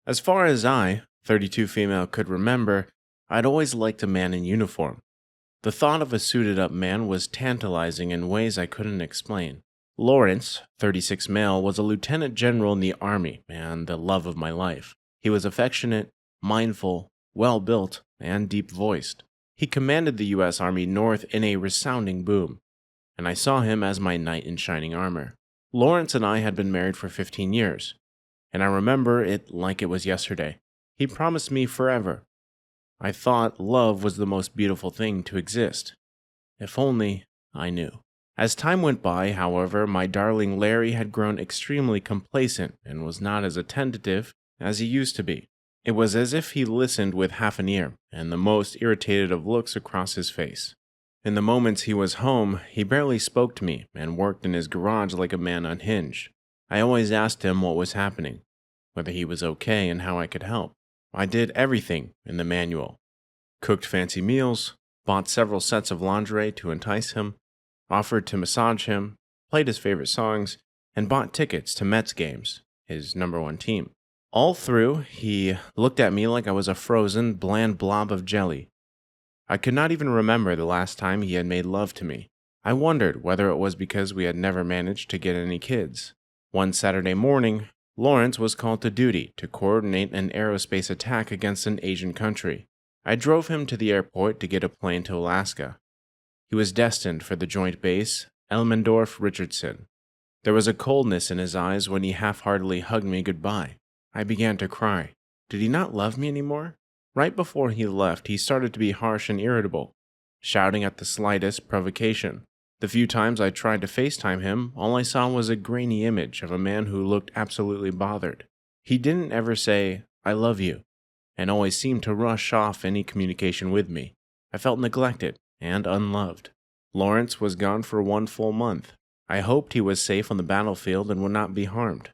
As far as I, 32 female, could remember, I'd always liked a man in uniform. The thought of a suited up man was tantalizing in ways I couldn't explain. Lawrence, 36 male, was a lieutenant general in the army and the love of my life. He was affectionate, mindful, well built, and deep voiced. He commanded the U.S. Army North in a resounding boom, and I saw him as my knight in shining armor. Lawrence and I had been married for 15 years, and I remember it like it was yesterday. He promised me forever. I thought love was the most beautiful thing to exist. If only I knew. As time went by, however, my darling Larry had grown extremely complacent and was not as attentive as he used to be. It was as if he listened with half an ear and the most irritated of looks across his face. In the moments he was home, he barely spoke to me and worked in his garage like a man unhinged. I always asked him what was happening, whether he was okay and how I could help. I did everything in the manual. Cooked fancy meals, bought several sets of lingerie to entice him, offered to massage him, played his favorite songs, and bought tickets to Mets games, his #1 team. All through, he looked at me like I was a frozen, bland blob of jelly. I could not even remember the last time he had made love to me. I wondered whether it was because we had never managed to get any kids. One Saturday morning, Lawrence was called to duty to coordinate an aerospace attack against an Asian country. I drove him to the airport to get a plane to Alaska. He was destined for the joint base, Elmendorf-Richardson. There was a coldness in his eyes when he half-heartedly hugged me goodbye. I began to cry. Did he not love me anymore? Right before he left, he started to be harsh and irritable, shouting at the slightest provocation. The few times I tried to FaceTime him, all I saw was a grainy image of a man who looked absolutely bothered. He didn't ever say, "I love you," and always seemed to rush off any communication with me. I felt neglected and unloved. Lawrence was gone for 1 full month. I hoped he was safe on the battlefield and would not be harmed.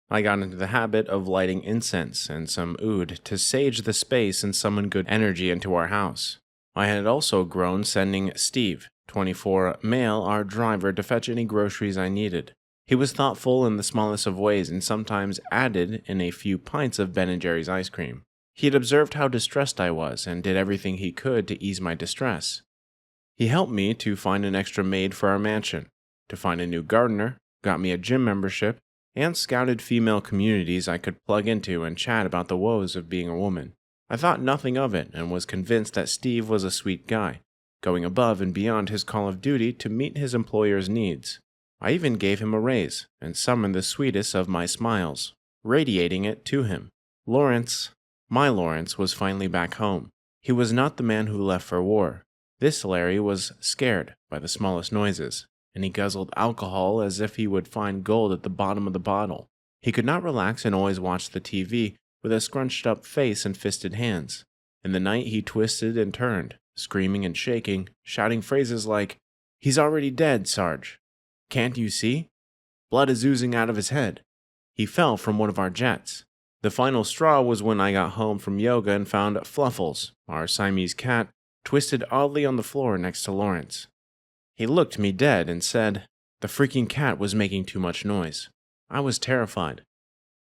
I got into the habit of lighting incense and some oud to sage the space and summon good energy into our house. I had also grown sending Steve, 24 male, our driver, to fetch any groceries I needed. He was thoughtful in the smallest of ways and sometimes added in a few pints of Ben & Jerry's ice cream. He had observed how distressed I was and did everything he could to ease my distress. He helped me to find an extra maid for our mansion, to find a new gardener, got me a gym membership, and scouted female communities I could plug into and chat about the woes of being a woman. I thought nothing of it and was convinced that Steve was a sweet guy, going above and beyond his call of duty to meet his employer's needs. I even gave him a raise and summoned the sweetest of my smiles, radiating it to him. My Lawrence, was finally back home. He was not the man who left for war. This Larry was scared by the smallest noises, and he guzzled alcohol as if he would find gold at the bottom of the bottle. He could not relax and always watched the TV with a scrunched up face and fisted hands. In the night he twisted and turned, screaming and shaking, shouting phrases like, "He's already dead, Sarge. Can't you see? Blood is oozing out of his head. He fell from one of our jets." The final straw was when I got home from yoga and found Fluffles, our Siamese cat, twisted oddly on the floor next to Lawrence. He looked me dead and said, the freaking cat was making too much noise. I was terrified.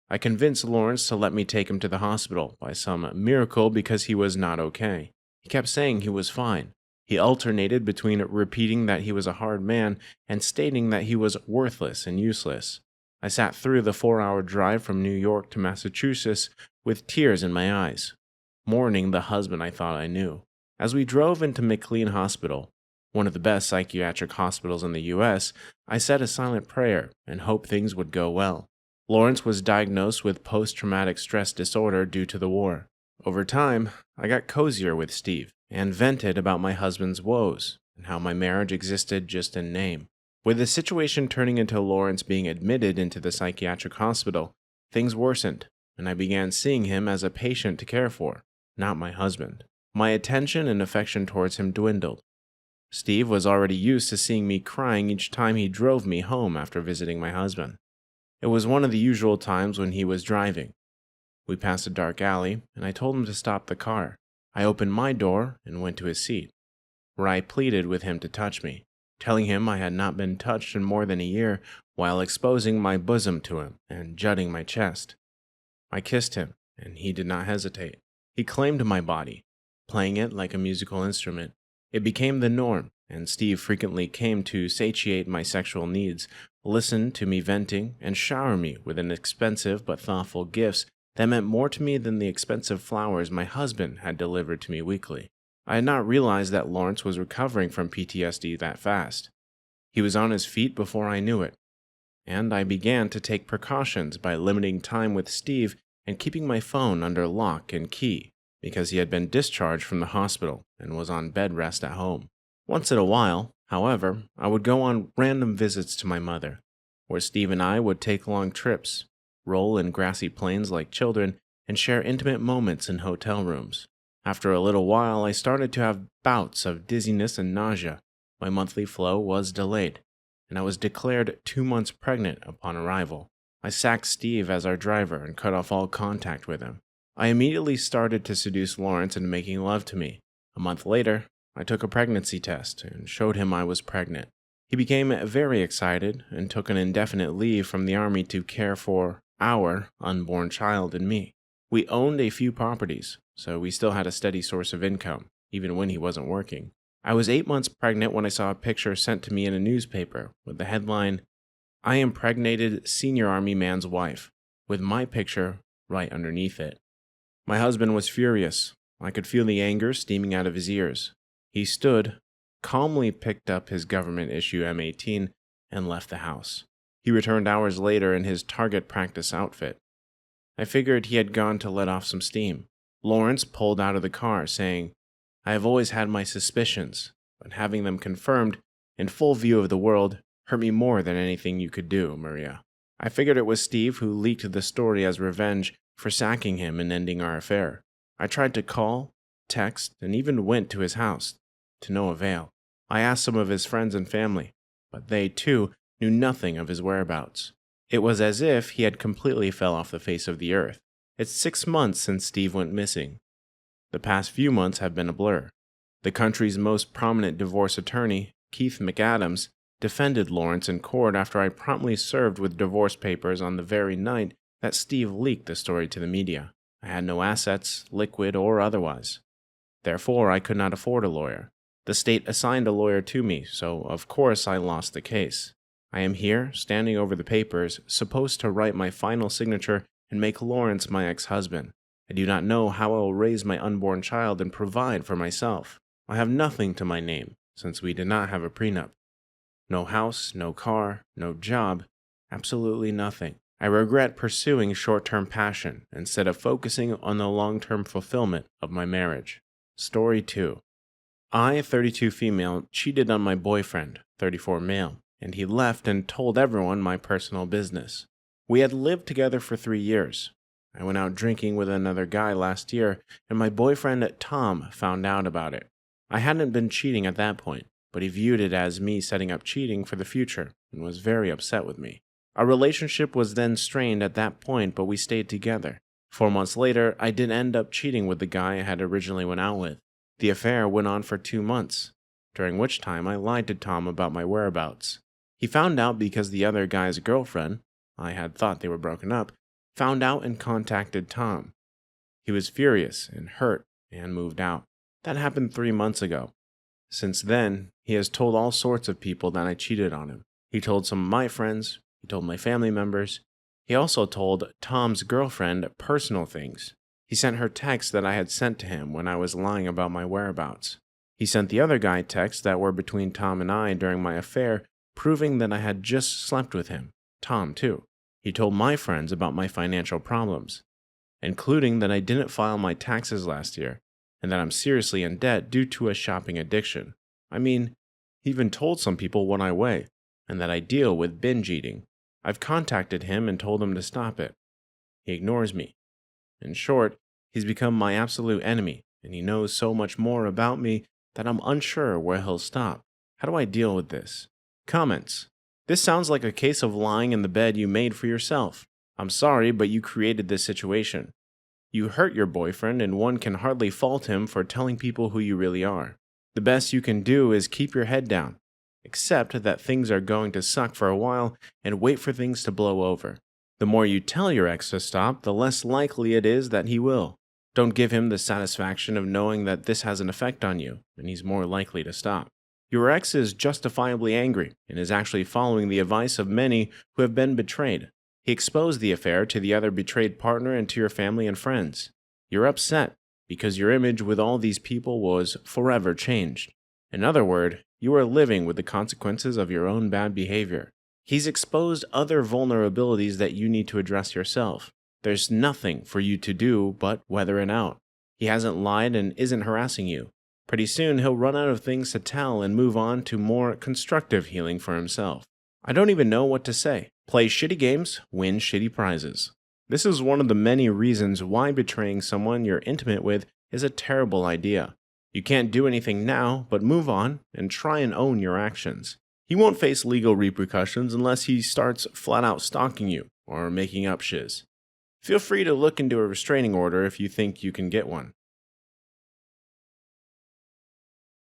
I convinced Lawrence to let me take him to the hospital by some miracle because he was not okay. He kept saying he was fine. He alternated between repeating that he was a hard man and stating that he was worthless and useless. I sat through the 4-hour drive from New York to Massachusetts with tears in my eyes, mourning the husband I thought I knew. As we drove into McLean Hospital, one of the best psychiatric hospitals in the U.S., I said a silent prayer and hoped things would go well. Lawrence was diagnosed with post-traumatic stress disorder due to the war. Over time, I got cozier with Steve and vented about my husband's woes and how my marriage existed just in name. With the situation turning into Lawrence being admitted into the psychiatric hospital, things worsened, and I began seeing him as a patient to care for, not my husband. My attention and affection towards him dwindled. Steve was already used to seeing me crying each time he drove me home after visiting my husband. It was one of the usual times when he was driving. We passed a dark alley, and I told him to stop the car. I opened my door and went to his seat, where I pleaded with him to touch me, telling him I had not been touched in more than a year, while exposing my bosom to him and jutting my chest. I kissed him and he did not hesitate. He claimed my body, playing it like a musical instrument. It became the norm, and Steve frequently came to satiate my sexual needs, listen to me venting, and shower me with inexpensive but thoughtful gifts that meant more to me than the expensive flowers my husband had delivered to me weekly. I had not realized that Lawrence was recovering from PTSD that fast. He was on his feet before I knew it, and I began to take precautions by limiting time with Steve and keeping my phone under lock and key because he had been discharged from the hospital and was on bed rest at home. Once in a while, however, I would go on random visits to my mother, where Steve and I would take long trips, roll in grassy plains like children, and share intimate moments in hotel rooms. After a little while, I started to have bouts of dizziness and nausea. My monthly flow was delayed, and I was declared 2 months pregnant upon arrival. I sacked Steve as our driver and cut off all contact with him. I immediately started to seduce Lawrence into making love to me. A month later, I took a pregnancy test and showed him I was pregnant. He became very excited and took an indefinite leave from the army to care for our unborn child and me. We owned a few properties, so we still had a steady source of income, even when he wasn't working. I was 8 months pregnant when I saw a picture sent to me in a newspaper with the headline, "I impregnated senior army man's wife," with my picture right underneath it. My husband was furious. I could feel the anger steaming out of his ears. He stood, calmly picked up his government-issue M18, and left the house. He returned hours later in his target practice outfit. I figured he had gone to let off some steam. Lawrence pulled out of the car, saying, "I have always had my suspicions, but having them confirmed, in full view of the world, hurt me more than anything you could do, Maria." I figured it was Steve who leaked the story as revenge for sacking him and ending our affair. I tried to call, text, and even went to his house, to no avail. I asked some of his friends and family, but they, too, knew nothing of his whereabouts. It was as if he had completely fell off the face of the earth. It's 6 months since Steve went missing. The past few months have been a blur. The country's most prominent divorce attorney, Keith McAdams, defended Lawrence in court after I promptly served with divorce papers on the very night that Steve leaked the story to the media. I had no assets, liquid or otherwise. Therefore, I could not afford a lawyer. The state assigned a lawyer to me, so of course I lost the case. I am here, standing over the papers, supposed to write my final signature and make Lawrence my ex-husband. I do not know how I will raise my unborn child and provide for myself. I have nothing to my name, since we did not have a prenup. No house, no car, no job, absolutely nothing. I regret pursuing short-term passion instead of focusing on the long-term fulfillment of my marriage. Story 2. I, 32 female, cheated on my boyfriend, 34 male, and he left and told everyone my personal business. We had lived together for 3 years. I went out drinking with another guy last year, and my boyfriend Tom found out about it. I hadn't been cheating at that point, but he viewed it as me setting up cheating for the future and was very upset with me. Our relationship was then strained at that point, but we stayed together. 4 months later, I did end up cheating with the guy I had originally went out with. The affair went on for 2 months, during which time I lied to Tom about my whereabouts. He found out because the other guy's girlfriend, I had thought they were broken up, found out and contacted Tom. He was furious and hurt and moved out. That happened 3 months ago. Since then, he has told all sorts of people that I cheated on him. He told some of my friends, he told my family members. He also told Tom's girlfriend personal things. He sent her texts that I had sent to him when I was lying about my whereabouts. He sent the other guy texts that were between Tom and I during my affair, proving that I had just slept with him. Tom, too. He told my friends about my financial problems, including that I didn't file my taxes last year, and that I'm seriously in debt due to a shopping addiction. I mean, he even told some people what I weigh, and that I deal with binge eating. I've contacted him and told him to stop it. He ignores me. In short, he's become my absolute enemy, and he knows so much more about me that I'm unsure where he'll stop. How do I deal with this? Comments. This sounds like a case of lying in the bed you made for yourself. I'm sorry, but you created this situation. You hurt your boyfriend, and one can hardly fault him for telling people who you really are. The best you can do is keep your head down. Accept that things are going to suck for a while and wait for things to blow over. The more you tell your ex to stop, the less likely it is that he will. Don't give him the satisfaction of knowing that this has an effect on you, and he's more likely to stop. Your ex is justifiably angry and is actually following the advice of many who have been betrayed. He exposed the affair to the other betrayed partner and to your family and friends. You're upset because your image with all these people was forever changed. In other words, you are living with the consequences of your own bad behavior. He's exposed other vulnerabilities that you need to address yourself. There's nothing for you to do but weather it out. He hasn't lied and isn't harassing you. Pretty soon he'll run out of things to tell and move on to more constructive healing for himself. I don't even know what to say. Play shitty games, win shitty prizes. This is one of the many reasons why betraying someone you're intimate with is a terrible idea. You can't do anything now, but move on and try and own your actions. He won't face legal repercussions unless he starts flat out stalking you or making up shiz. Feel free to look into a restraining order if you think you can get one.